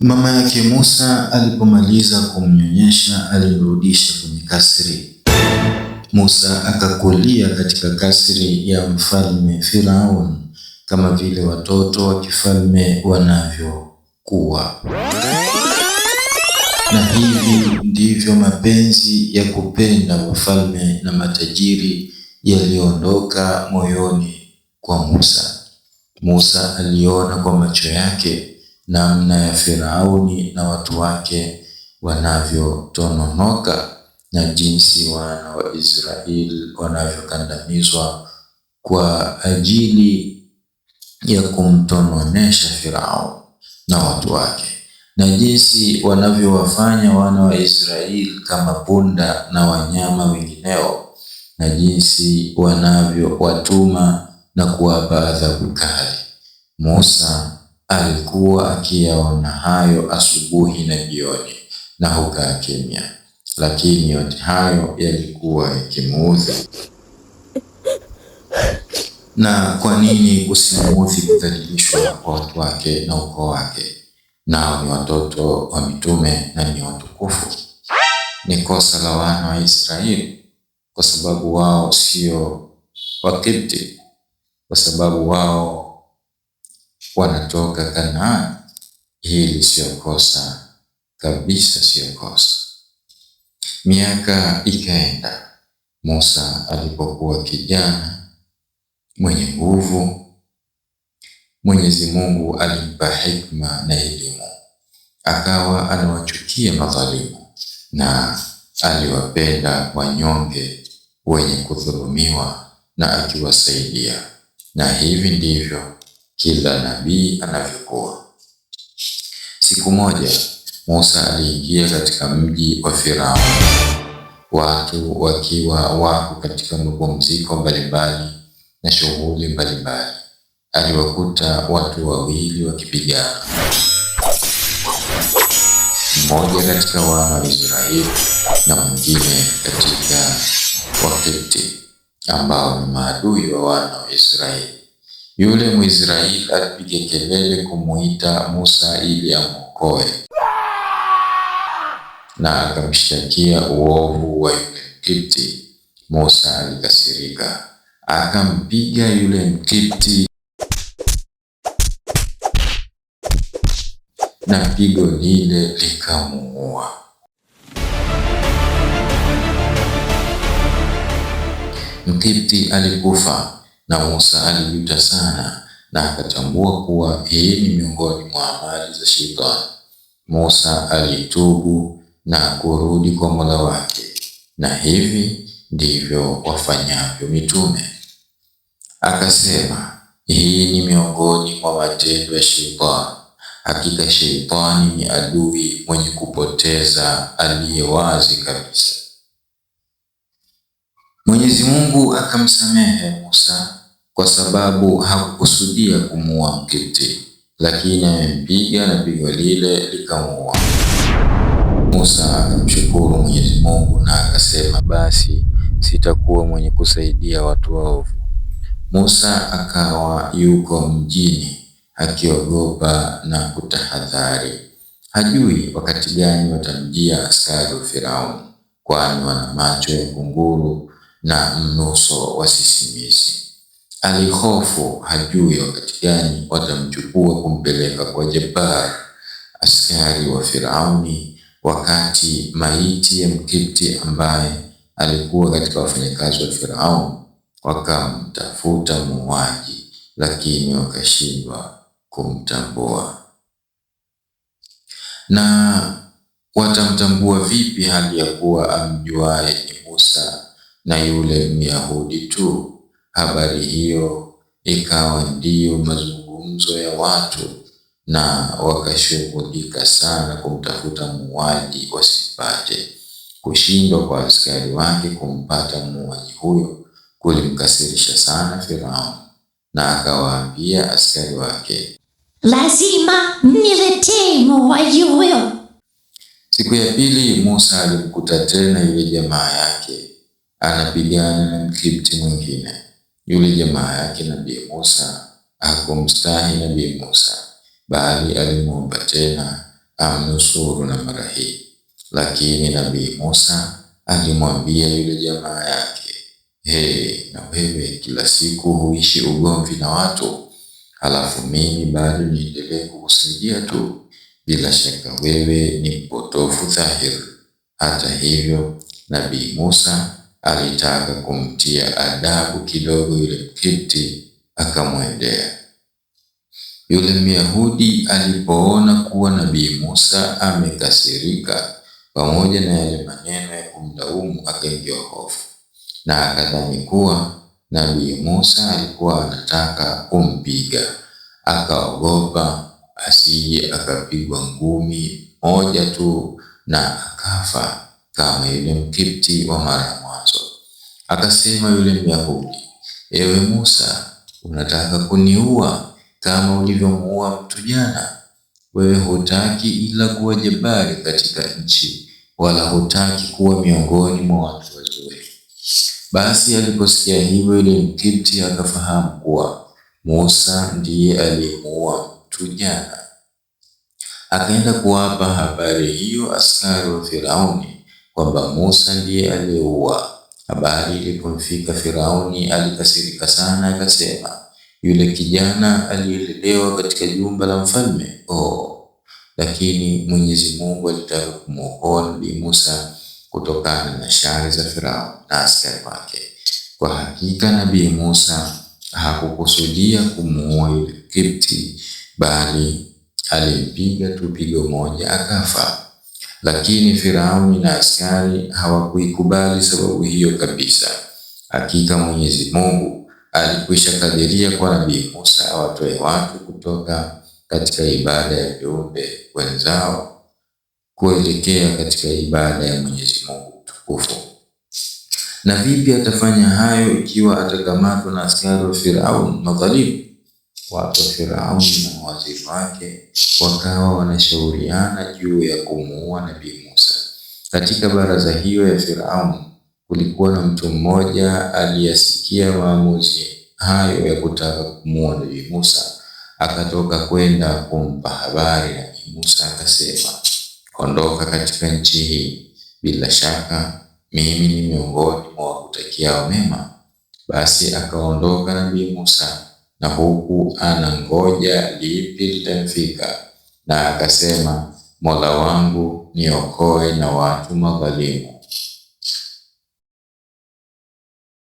Mama yake Musa alipomaliza kumnyonyesha alimrudisha kwenye kasri. Musa akakulia katika kasri ya mfalme Firaun kama vile watoto wa kifalme wanavyokuwa. Na hivi ndivyo mapenzi ya kupenda wafalme na matajiri yaliondoka moyoni kwa Musa. Musa aliona kwa macho yake namna ya Firauni na watu wake wanavyotononoka na jinsi wana wa Israeli wanavyokandamizwa kwa ajili ya kumtononesha Farao na watu wake, na jinsi wanavyowafanya wana wa Israeli kama punda na wanyama wengineo, na jinsi wanavyowatuma na kuwapa adhabu kali. Musa alikuwa akiyaona hayo asubuhi na jioni na hukaa kimya, lakini yote hayo yalikuwa yakimuudhi. Na kwa nini kusimuudhi kudhalilishwa kwa watu wake na ukoo wake? Nao ni watoto wa mitume na ni watukufu. Ni kosa la wana wa Israeli kwa sababu wao sio Wakipti, kwa sababu wao wanatoka Kanaani. Hili sio kosa kabisa, sio kosa. Miaka ikaenda. Musa alipokuwa kijana mwenye nguvu, Mwenyezi Mungu alimpa hikma na elimu. Akawa anawachukia madhalimu na aliwapenda wanyonge wenye kudhulumiwa na akiwasaidia. Na hivi ndivyo kila nabii anavyokuwa. Siku moja Musa aliingia katika mji wa Firaun, watu wakiwa wako katika mapumziko mbalimbali na shughuli mbalimbali. Aliwakuta watu wawili wakipigana, mmoja katika wana wa Israeli na mwingine katika Wakipti ambao ni maadui wa wana wa Israeli. Yule Mwisraeli alipiga kelele kumuita Musa ili amwokoe, na akamshtakia uovu wa yule Mkipti. Musa alikasirika, akampiga yule Mkipti, na pigo lile likamuua. Mkipti alikufa na Musa alijuta sana na akatambua kuwa hii ni miongoni mwa amali za Shetani. Musa alitubu na kurudi kwa Mola wake, na hivi ndivyo wafanyavyo mitume. Akasema, hii ni miongoni mwa matendo ya Shetani. Hakika Shetani ni adui mwenye kupoteza aliye wazi kabisa. Mwenyezi Mungu akamsamehe Musa kwa sababu hakukusudia kumuua Mkipti, lakini amempiga na pigo lile likamuua. Musa akamshukuru Mwenyezi Mungu na akasema, basi sitakuwa mwenye kusaidia watu waovu. Musa akawa yuko mjini akiogopa na kutahadhari. Hajui wakati gani watamjia askari wa Firaun, kwani wana macho ya kunguru na mnuso wa sisimizi. Alihofu, hajui wakati gani watamchukua kumpeleka kwa Jabbar, askari wa Firauni, wakati maiti ya Mkipti ambaye alikuwa katika wafanyakazi wa Firaun wakamtafuta muuaji, lakini wakashindwa kumtambua. Na watamtambua vipi hali ya kuwa amjuaye ni Musa na yule Myahudi tu? Habari hiyo ikawa ndiyo mazungumzo ya watu, na wakashughulika sana kumtafuta muuaji wasipate. Kushindwa kwa askari wake kumpata muuaji huyo kulimkasirisha sana Firaun, na akawaambia askari wake, lazima niletee muuaji huyo. Siku ya pili Musa alimkuta tena yule jamaa yake anapigana na Mkipti mwingine. Yule jamaa yake Nabii Musa hakumstahi Nabii Musa, bali alimwomba tena amnusuru na mara hii. Lakini Nabii Musa alimwambia yule jamaa yake, na wewe kila siku huishi ugomvi na watu, halafu mimi bado niendelee kukusaidia tu? Bila shaka wewe ni mpotofu dhahiri. Hata hivyo, Nabii Musa alitaka kumtia adabu kidogo yule Mkipti, akamwendea. Yule Myahudi alipoona kuwa Nabii Musa amekasirika pamoja na yale maneno ya kumlaumu, akaingia hofu na akadhani kuwa Nabii Musa alikuwa anataka kumpiga. Akaogopa asije akapigwa ngumi moja tu na akafa kama yule Mkipti wa mara ya mwanzo. Akasema yule Myahudi, ewe Musa, unataka kuniua kama ulivyomuua mtu jana? Wewe hutaki ila kuwa jabari katika nchi, wala hutaki kuwa miongoni mwa watu wazuri. Basi aliposikia hivyo, yule Mkipti akafahamu kuwa Musa ndiye aliyemuua mtu jana. Akaenda kuwapa habari hiyo askari wa Firauni kwamba Musa ndiye aliyeua. Habari ilipomfika Firauni alikasirika sana, akasema, yule kijana aliyelelewa katika jumba la mfalme. Lakini Mwenyezi Mungu alitaka kumwokoa Nabii Musa kutokana na shari za Firauni na askari wake. Kwa hakika Nabii Musa hakukusudia kumuua yule Kipti, bali alimpiga tu pigo moja akafa. Lakini Firauni na askari hawakuikubali sababu hiyo kabisa. Hakika Mwenyezi Mungu alikwisha kadiria kwa Nabii Musa awatoe watu kutoka katika ibada ya viumbe wenzao kuelekea katika ibada ya Mwenyezi Mungu mtukufu. Na vipi atafanya hayo ikiwa atakamatwa na askari wa Firauni madhalimu? Watu wa Firauni na waziri wake wakawa wanashauriana juu ya kumuua Nabii Musa. Katika baraza hiyo ya Firauni kulikuwa na mtu mmoja aliyesikia maamuzi hayo ya kutaka kumuua Nabii Musa. Akatoka kwenda kumpa habari Nabii Musa, akasema, ondoka katika nchi hii, bila shaka mimi ni miongoni mwa wakutakiao mema. Basi akaondoka Nabii Musa, na huku anangoja lipi litamfika, na akasema, Mola wangu niokoe na watu madhalimu.